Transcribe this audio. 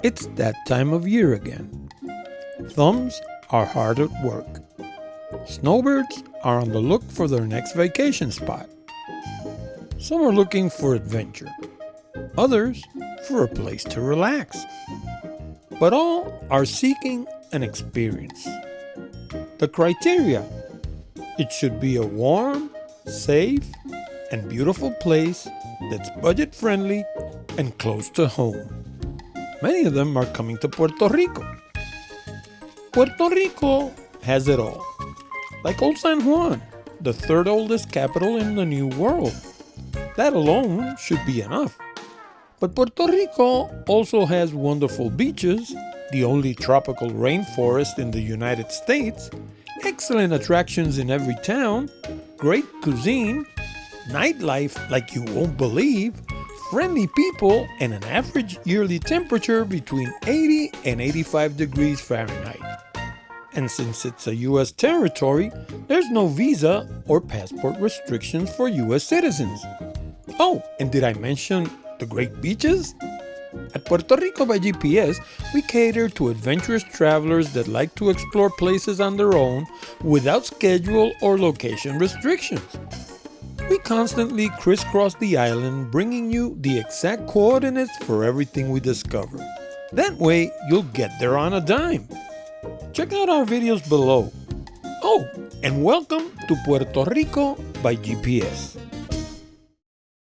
It's that time of year again. Thumbs are hard at work. Snowbirds are on the look for their next vacation spot. Some are looking for adventure. Others for a place to relax. But all are seeking an experience. The criteria: it should be a warm, safe, and beautiful place that's budget friendly and close to home. Many of them are coming to Puerto Rico. Puerto Rico has it all. Like old San Juan, the third oldest capital in the New World. That alone should be enough. But Puerto Rico also has wonderful beaches, the only tropical rainforest in the United States, excellent attractions in every town, great cuisine, nightlife like you won't believe, friendly people, and an average yearly temperature between 80 and 85 degrees Fahrenheit. And since it's a U.S. territory, there's no visa or passport restrictions for U.S. citizens. Oh, and did I mention the great beaches? At Puerto Rico by GPS, we cater to adventurous travelers that like to explore places on their own without schedule or location restrictions. We constantly crisscross the island, bringing you the exact coordinates for everything we discover. That way, you'll get there on a dime. Check out our videos below. Oh, and welcome to Puerto Rico by GPS.